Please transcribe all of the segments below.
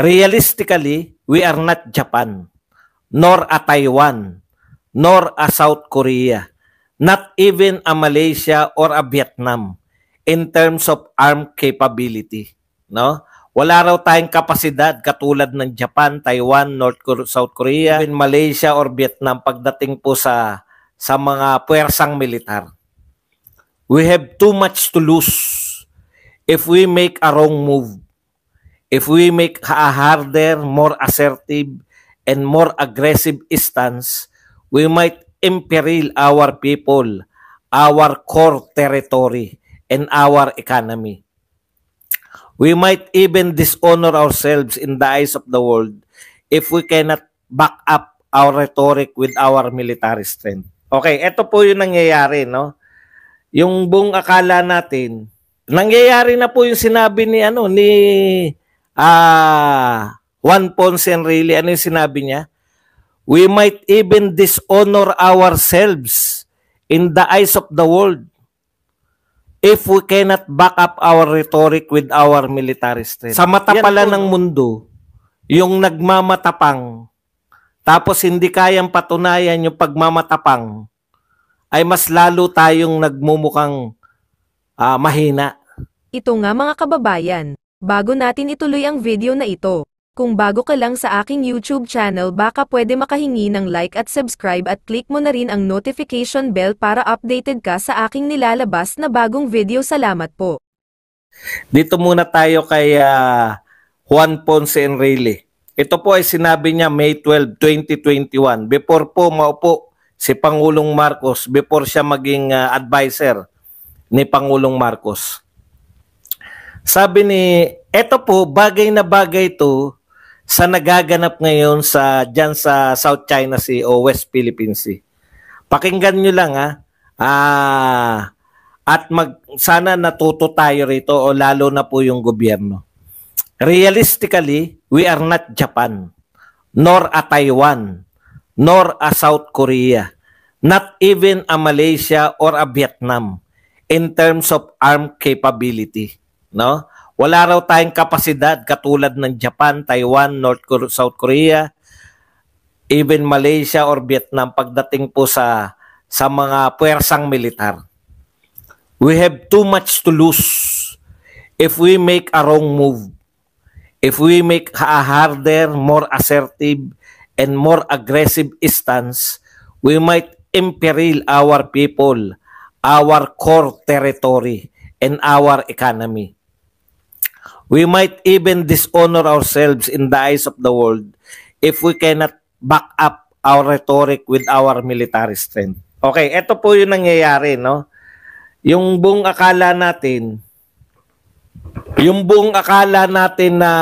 Realistically, we are not Japan, nor a Taiwan, nor a South Korea, not even a Malaysia or a Vietnam in terms of armed capability. No? Wala raw tayong kapasidad katulad ng Japan, Taiwan, South Korea, even Malaysia or Vietnam pagdating po sa mga puwersang militar. We have too much to lose if we make a wrong move. If we make a harder, more assertive, and more aggressive stance, we might imperil our people, our core territory, and our economy. We might even dishonor ourselves in the eyes of the world if we cannot back up our rhetoric with our military strength. Okay, ito po yung nangyayari, no? Yung buong akala natin, nangyayari na po yung sinabi ni Juan Ponce Enrile. Ano yung sinabi niya? We might even dishonor ourselves in the eyes of the world if we cannot back up our rhetoric with our military strength. Sa mata pala ng mundo, yung nagmamatapang, tapos hindi kayang patunayan yung pagmamatapang, ay mas lalo tayong nagmumukhang mahina. Ito nga mga kababayan, bago natin ituloy ang video na ito, kung bago ka lang sa aking YouTube channel baka pwede makahingi ng like at subscribe at click mo na rin ang notification bell para updated ka sa aking nilalabas na bagong video. Salamat po. Dito muna tayo kay Juan Ponce Enrile. Ito po ay sinabi niya May 12, 2021. Before po maupo si Pangulong Marcos, before siya maging advisor ni Pangulong Marcos. Sabi eto po, bagay na bagay to sa nagaganap ngayon dyan sa South China Sea o West Philippine Sea. Pakinggan nyo lang at sana natuto tayo rito o lalo na po yung gobyerno. Realistically, we are not Japan, nor a Taiwan, nor a South Korea, not even a Malaysia or a Vietnam in terms of armed capability. No? Wala raw tayong kapasidad katulad ng Japan, Taiwan, South Korea, even Malaysia or Vietnam pagdating po sa mga puwersang militar. We have too much to lose if we make a wrong move. If we make a harder, more assertive, and more aggressive stance, we might imperil our people, our core territory, and our economy. We might even dishonor ourselves in the eyes of the world if we cannot back up our rhetoric with our military strength. Okay, ito po yung nangyayari, no? Yung buong akala natin na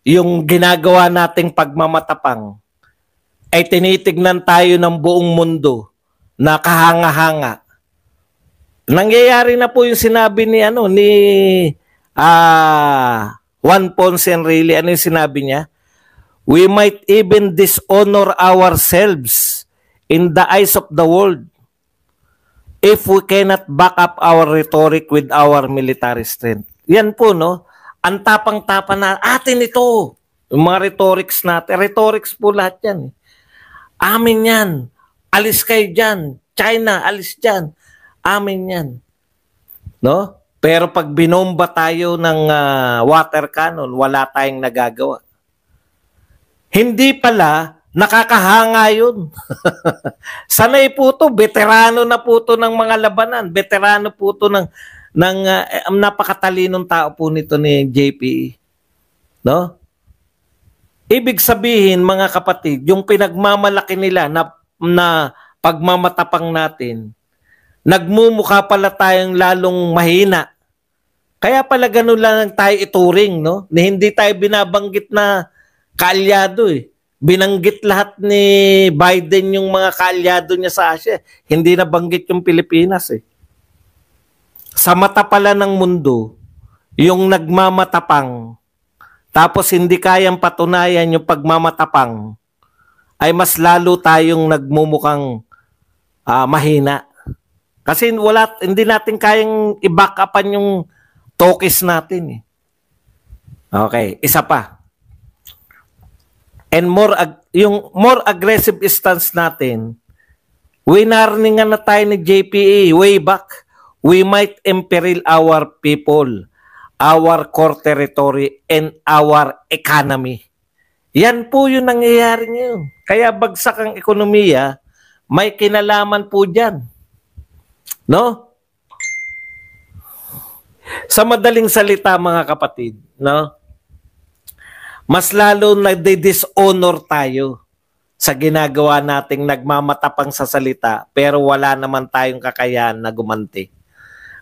yung ginagawa nating pagmamatapang ay tinitignan tayo ng buong mundo na kahanga-hanga. Nangyayari na po yung sinabi ni Juan Ponce Enrile. Ano yung sinabi niya? We might even dishonor ourselves in the eyes of the world if we cannot back up our rhetoric with our military strength. Yan po, no? Ang tapang-tapang na, atin ito. Yung mga rhetorics natin. Rhetorics po lahat yan. Amin yan. Alis kayo dyan. China, alis dyan. Amin yan. No? Pero pag binomba tayo ng water cannon, wala tayong nagagawa. Hindi pala, nakakahanga yun. Sanay po to, veterano na po to ng mga labanan. Veterano po to ng napakatalinong tao po nito ni JPE. No? Ibig sabihin, mga kapatid, yung pinagmamalaki nila na pagmamatapang natin, nagmumukha pala tayong lalong mahina. Kaya pala ganun lang tayo ituring, no? Na hindi tayo binabanggit na kaalyado eh. Binanggit lahat ni Biden yung mga kaalyado niya sa Asia. Hindi nabanggit yung Pilipinas eh. Sa mata pala ng mundo, yung nagmamatapang, tapos hindi kayang patunayan yung pagmamatapang, ay mas lalo tayong nagmumukhang mahina. Kasi hindi natin kayang i-back upan yung tokis natin eh. Okay, isa pa. And yung more aggressive stance natin, winarningan na tayo ni JPA way back. We might imperil our people, our core territory, and our economy. Yan po yung nangyayari ngayon. Kaya bagsak ang ekonomiya, may kinalaman po dyan. No? Sa madaling salita mga kapatid, no? Mas lalo nagde-dishonor tayo sa ginagawa nating nagmamatapang sa salita pero wala naman tayong kakayahan na gumanti.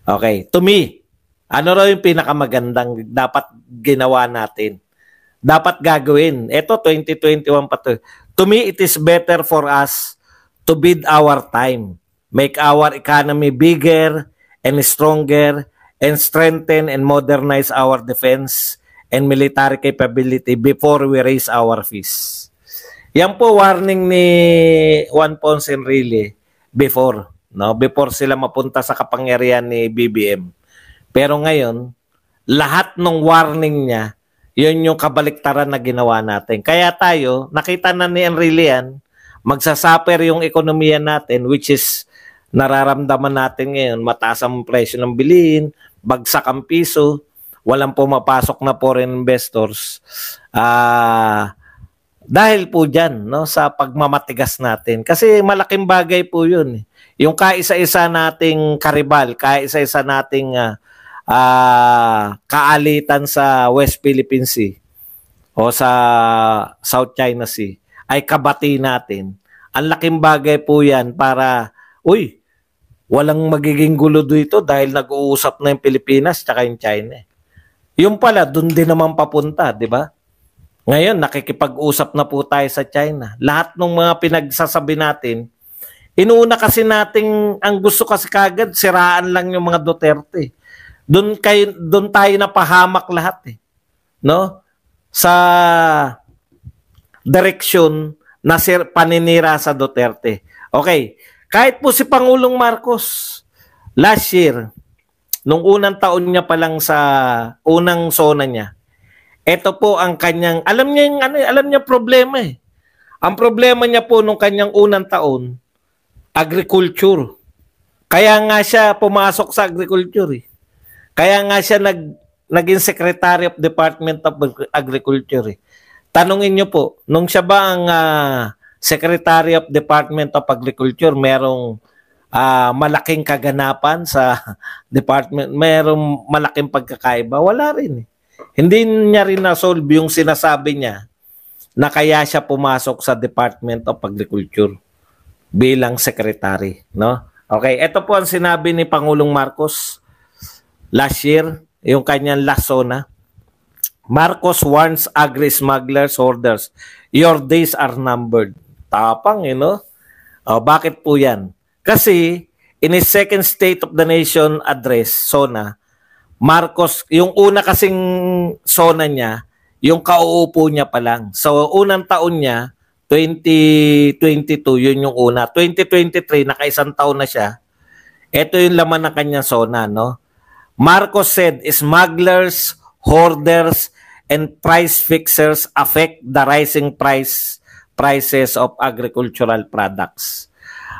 Okay, to me, ano raw yung pinakamagandang dapat ginawa natin? Dapat gagawin. Ito, 2021 pa to. To me, it is better for us to bid our time, make our economy bigger and stronger, and strengthen and modernize our defense and military capability before we raise our fees. Yan po warning ni Juan Ponce Enrile before, no? Before sila mapunta sa kapangyarihan ni BBM. Pero ngayon, lahat ng warning niya, yun yung kabaliktaran na ginawa natin. Kaya tayo, nakita na ni Enrile yan, magsasuffer yung ekonomiya natin, which is nararamdaman natin ngayon, mataas ang presyo ng bilihin, bagsak ang piso, walang pumapasok na foreign investors. Dahil po dyan, no, sa pagmamatigas natin. Kasi malaking bagay po yun. Yung kaisa-isa nating karibal, kaisa-isa nating kaalitan sa West Philippine Sea o sa South China Sea ay kabati natin. Ang laking bagay po yan para, walang magiging gulo dito dahil nag-uusap na yung Pilipinas tsaka yung China. Yung pala, dun din naman papunta, di ba? Ngayon, nakikipag-usap na po tayo sa China. Lahat ng mga pinagsasabi natin, inuuna kasi nating, ang gusto kasi kagad, siraan lang yung mga Duterte. Doon tayo napahamak lahat no? Sa direksyon na paninira sa Duterte. Okay, kahit po si Pangulong Marcos, last year, nung unang taon niya pa lang sa unang sona niya, ito po ang kanyang, alam niya problema Ang problema niya po nung kanyang unang taon, agriculture. Kaya nga siya pumasok sa agriculture Kaya nga siya naging Secretary of Department of Agriculture Tanungin niyo po, nung siya ba ang Secretary of Department of Agriculture, merong malaking kaganapan sa department, merong malaking pagkakaiba? Wala rin Hindi niya rin na-solve yung sinasabi niya na kaya siya pumasok sa Department of Agriculture bilang secretary, no? Okay, ito po ang sinabi ni Pangulong Marcos last year, yung kanyang last zona. Marcos warns agri-smugglers, hoarders, your days are numbered. Tapang, no? Bakit po yan? Kasi in his second State of the Nation address, zona, Marcos, yung una kasing zona niya, yung kauupo niya pa lang. So, unang taon niya, 2022, yun yung una. 2023, nakaisang taon na siya. Ito yung laman ng kanyang zona, no? Marcos said, smugglers, hoarders, and price fixers affect the rising prices of agricultural products.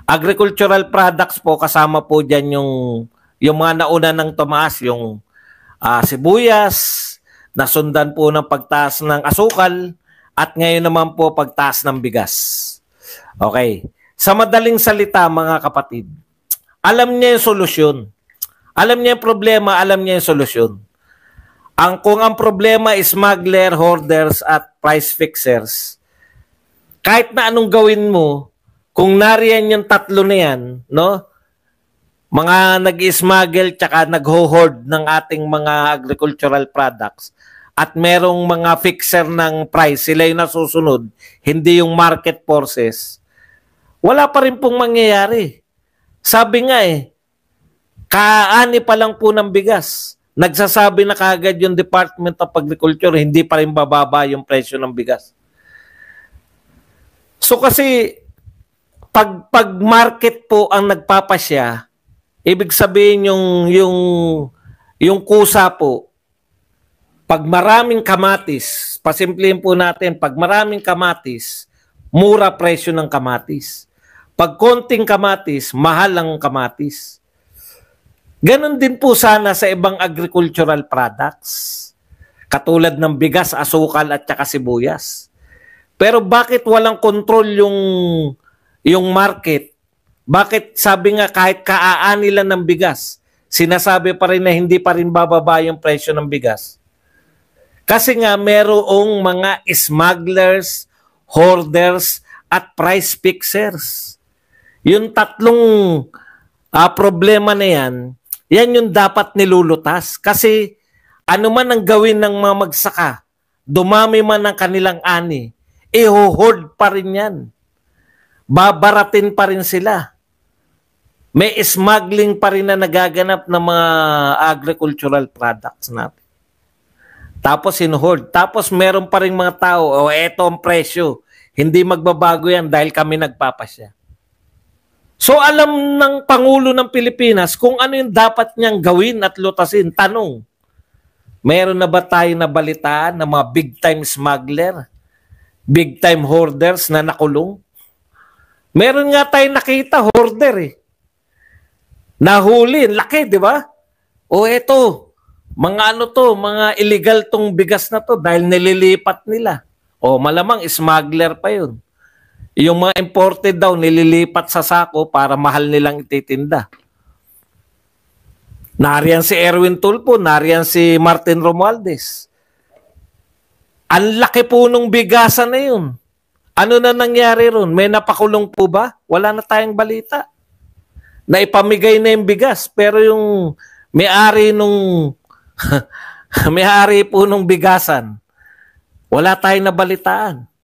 Agricultural products po, kasama po dyan yung mga nauna ng tumaas, yung sibuyas, nasundan po ng pagtaas ng asukal, at ngayon naman po pagtaas ng bigas. Okay. Sa madaling salita mga kapatid, alam niya yung solusyon. Alam niya yung problema, alam niya yung solusyon. Kung ang problema is smuggler, hoarders, at price fixers, kahit na anong gawin mo, kung nariyan yung tatlo na yan, no? Mga nag-smuggle tsaka nag-hoard ng ating mga agricultural products at merong mga fixer ng price, sila yung nasusunod, hindi yung market forces, wala pa rin pong mangyayari. Sabi nga kaani pa lang po ng bigas. Nagsasabi na kagad yung Department of Agriculture, hindi pa rin bababa yung presyo ng bigas. So kasi, pag market po ang 'ibig sabihin yung kusa po Pag maraming kamatis, pasimplihin po natin, pag maraming kamatis, mura presyo ng kamatis. Pag konting kamatis, mahal ang kamatis. Ganon din po sana sa ibang agricultural products. Katulad ng bigas, asukal at saka sibuyas. Pero bakit walang control yung market? Bakit sabi nga kahit kaaan nila ng bigas, sinasabi pa rin na hindi pa rin bababa yung presyo ng bigas? Kasi nga merong mga smugglers, hoarders, at price fixers. Yung tatlong problema na yan yung dapat nilulutas. Kasi ano man ang gawin ng mga magsaka, dumami man ang kanilang ani, iho-hoard pa rin yan. Babaratin pa rin sila. May smuggling pa rin na nagaganap ng mga agricultural products natin. Tapos in-hoard. Tapos meron pa rin mga tao, eto ang presyo. Hindi magbabago yan dahil kami nagpapasya. So alam ng Pangulo ng Pilipinas kung ano yung dapat niyang gawin at lutasin. Tanong, meron na ba tayo nabalitaan ng mga big-time smuggler? Big-time hoarders na nakulong? Meron nga tayo nakita, hoarder Nahuli, laki, di ba? Eto, mga illegal tong bigas na to dahil nililipat nila. Malamang smuggler pa yun. Yung mga imported daw nililipat sa sako para mahal nilang ititinda. Nariyan si Erwin Tulfo, nariyan si Martin Romualdez. Ang laki po nung bigasan na yun. Ano na nangyari ron? May napakulong po ba? Wala na tayong balita. Naipamigay na yung bigas pero yung may-ari nung may-ari po nung bigasan, wala tayong nabalitaan.